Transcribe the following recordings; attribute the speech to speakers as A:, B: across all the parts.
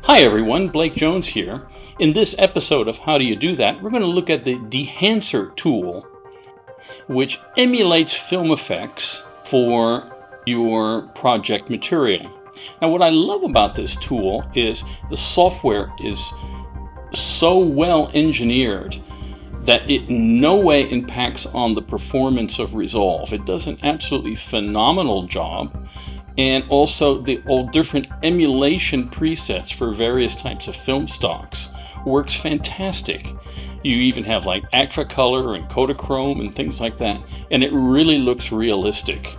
A: Hi everyone, Blake Jones here. In this episode of How Do You Do That, we're going to look at the Dehancer tool, which emulates film effects for your project material. Now what I love about this tool is the software is so well engineered that it in no way impacts on the performance of Resolve. It does an absolutely phenomenal job. And also the all different emulation presets for various types of film stocks works fantastic. You even have like Agfa color and Kodachrome and things like that, and it really looks realistic.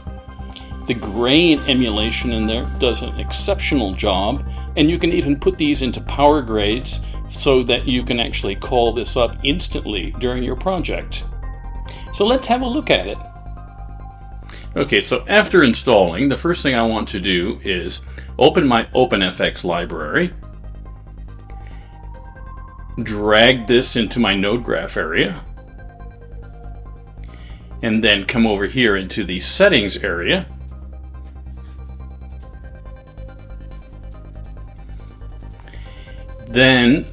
A: The grain emulation in there does an exceptional job, and you can even put these into power grades so that you can actually call this up instantly during your project. So let's have a look at it. Okay, so after installing, the first thing I want to do is open my OpenFX library, drag this into my node graph area, and then come over here into the settings area. Then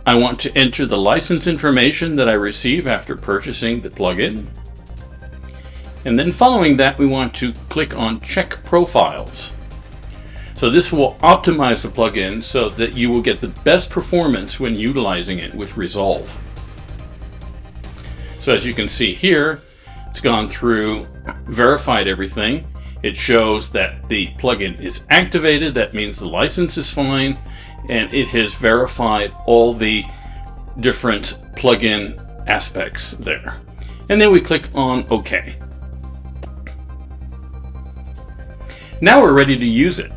A: I want to enter the license information that I receive after purchasing the plugin. And then following that, we want to click on Check Profiles. So this will optimize the plugin so that you will get the best performance when utilizing it with Resolve. So as you can see here, it's gone through, verified everything. It shows that the plugin is activated. That means the license is fine, and it has verified all the different plugin aspects there. And then we click on OK. Now we're ready to use it.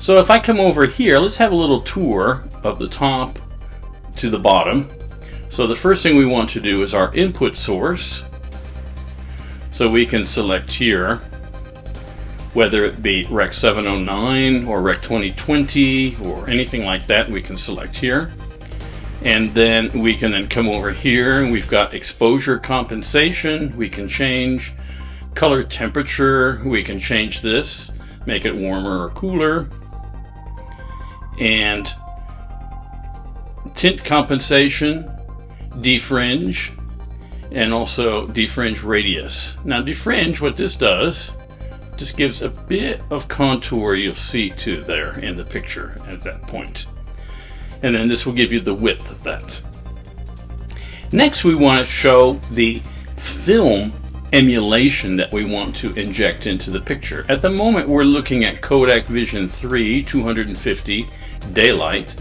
A: So if I come over here, let's have a little tour of the top to the bottom. So the first thing we want to do is our input source. So we can select here, whether it be Rec 709 or Rec 2020 or anything like that, we can select here. And then we can then come over here and we've got exposure compensation. We can change color temperature. We can change this, make it warmer or cooler, and tint compensation, defringe, and also defringe radius. Now defringe, what this does, just gives a bit of contour you'll see too there in the picture at that point. And then this will give you the width of that. Next we want to show the film emulation that we want to inject into the picture. At the moment we're looking at Kodak Vision 3 250 daylight,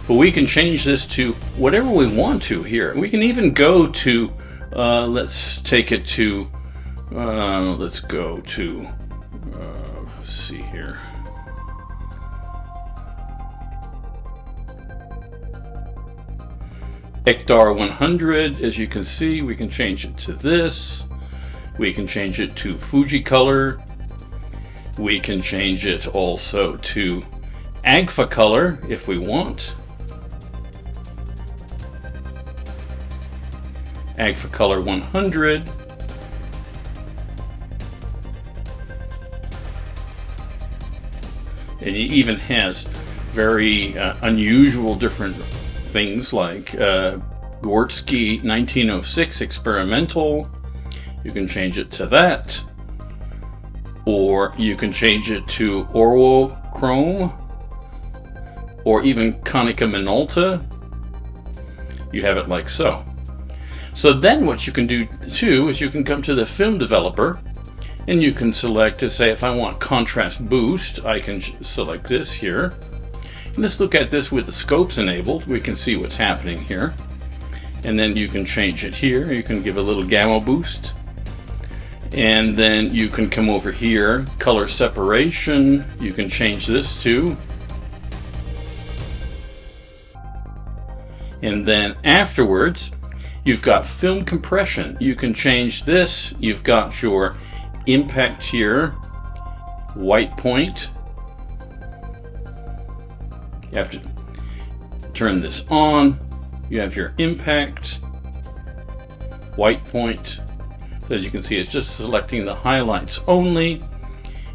A: but we can change this to whatever we want to here. We can even go to let's take it to let's go to let's see here, Hectar 100. As you can see, we can change it to this. We can change it to Fuji color. We can change it also to Agfa color if we want. Agfa color 100. And it even has very unusual different things like Gortsky 1906 experimental. You can change it to that, or you can change it to Orwochrome, or even Konica Minolta. You have it like so. So then what you can do too is you can come to the film developer and you can select to say, if I want contrast boost, I can select this here. And let's look at this with the scopes enabled. We can see what's happening here. And then you can change it here. You can give a little gamma boost. And then you can come over here, color separation, you can change this too. And then afterwards, you've got film compression. You can change this. You've got your impact here, white point. You have to turn this on. You have your impact, white point. So as you can see, it's just selecting the highlights only.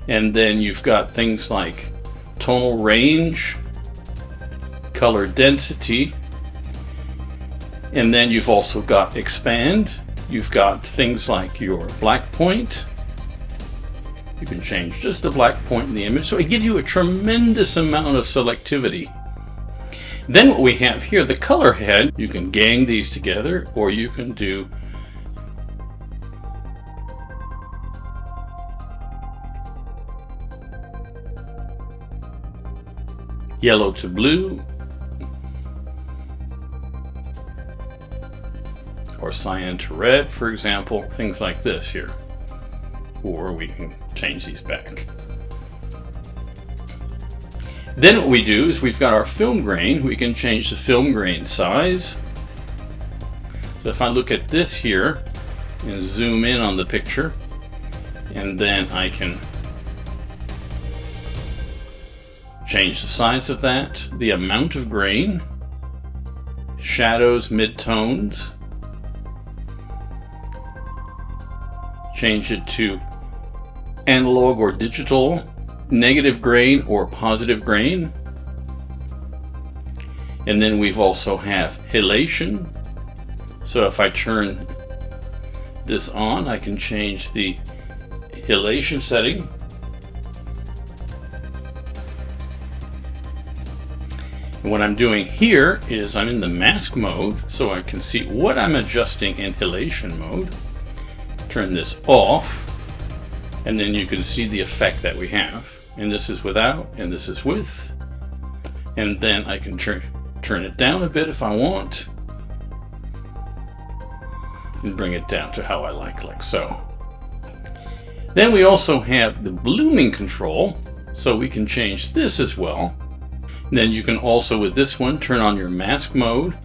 A: And then you've got things like tonal range, color density. And then you've also got expand. You've got things like your black point. You can change just the black point in the image. So it gives you a tremendous amount of selectivity. Then what we have here, the color head, you can gang these together, or you can do yellow to blue, or cyan to red, for example, things like this here. Or we can change these back. Then what we do is we've got our film grain. We can change the film grain size. So if I look at this here and zoom in on the picture, and then I can change the size of that, the amount of grain, shadows, midtones, change it to analog or digital, negative grain or positive grain. And then we've also have halation. So if I turn this on, I can change the halation setting. And what I'm doing here is I'm in the mask mode, so I can see what I'm adjusting in halation mode. Turn this off, and then you can see the effect that we have. And this is without, and this is with. And then I can turn it down a bit if I want, and bring it down to how I like so. Then we also have the blooming control, so we can change this as well. And then you can also, with this one, turn on your mask mode.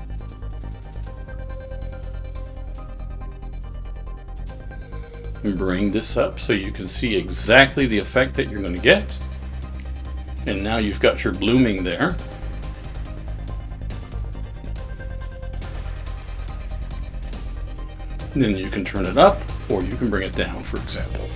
A: And bring this up so you can see exactly the effect that you're going to get. And now you've got your blooming there. And then you can turn it up, or you can bring it down, for example.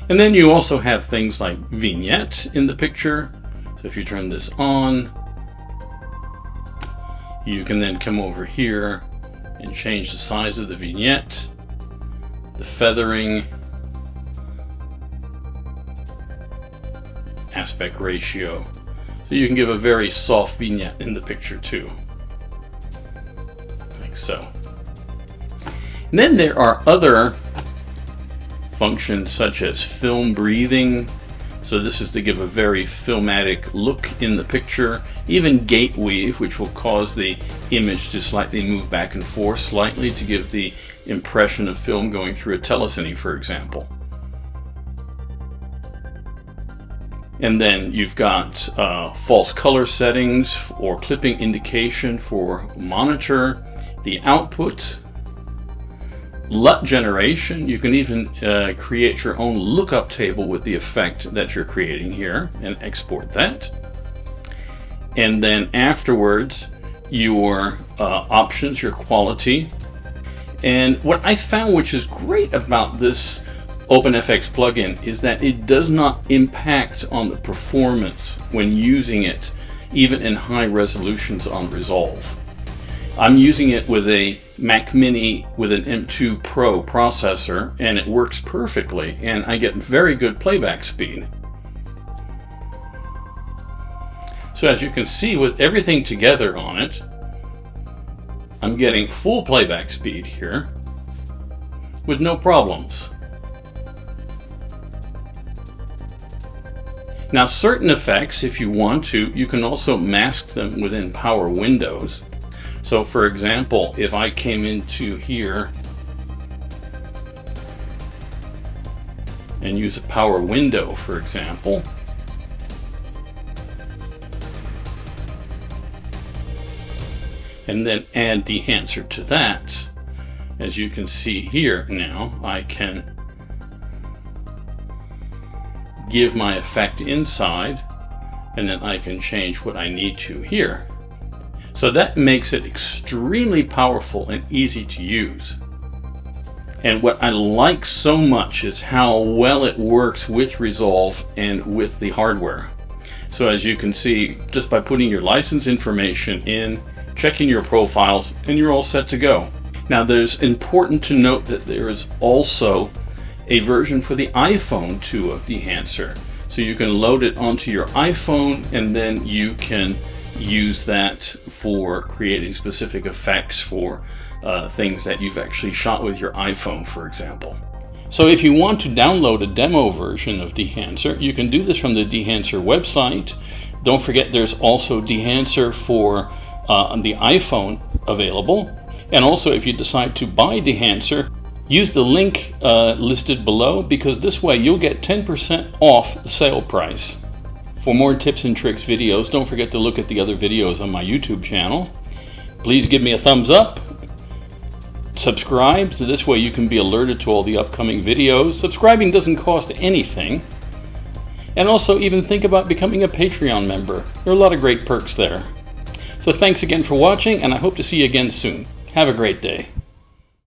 A: And then you also have things like vignette in the picture. So if you turn this on, you can then come over here and change the size of the vignette, the feathering, aspect ratio. So you can give a very soft vignette in the picture too, like so. And then there are other functions such as film breathing. So this is to give a very filmatic look in the picture. Even gate weave, which will cause the image to slightly move back and forth slightly to give the impression of film going through a telecine, for example. And then you've got false color settings or clipping indication for monitor, the output, LUT generation. You can even create your own lookup table with the effect that you're creating here and export that. And then afterwards, your options, your quality. And what I found, which is great about this OpenFX plugin, is that it does not impact on the performance when using it, even in high resolutions on Resolve. I'm using it with a Mac Mini with an M2 Pro processor, and it works perfectly, and I get very good playback speed. So as you can see, with everything together on it, I'm getting full playback speed here with no problems. Now, certain effects, if you want to, you can also mask them within power windows. So for example, if I came into here and use a power window, for example, and then add Dehancer to that, as you can see here now, I can give my effect inside, and then I can change what I need to here. So that makes it extremely powerful and easy to use. And what I like so much is how well it works with Resolve and with the hardware. So as you can see, just by putting your license information in, checking your profiles, and you're all set to go. Now there's important to note that there is also a version for the iPhone too of Dehancer. So you can load it onto your iPhone, and then you can use that for creating specific effects for things that you've actually shot with your iPhone, for example. So if you want to download a demo version of Dehancer, you can do this from the Dehancer website. Don't forget there's also Dehancer for the iPhone available. And also, if you decide to buy Dehancer, use the link listed below, because this way you'll get 10% off the sale price. For more tips and tricks videos, don't forget to look at the other videos on my YouTube channel. Please give me a thumbs up. Subscribe, so this way you can be alerted to all the upcoming videos. Subscribing doesn't cost anything. And also, even think about becoming a Patreon member. There are a lot of great perks there. So thanks again for watching, and I hope to see you again soon. Have a great day.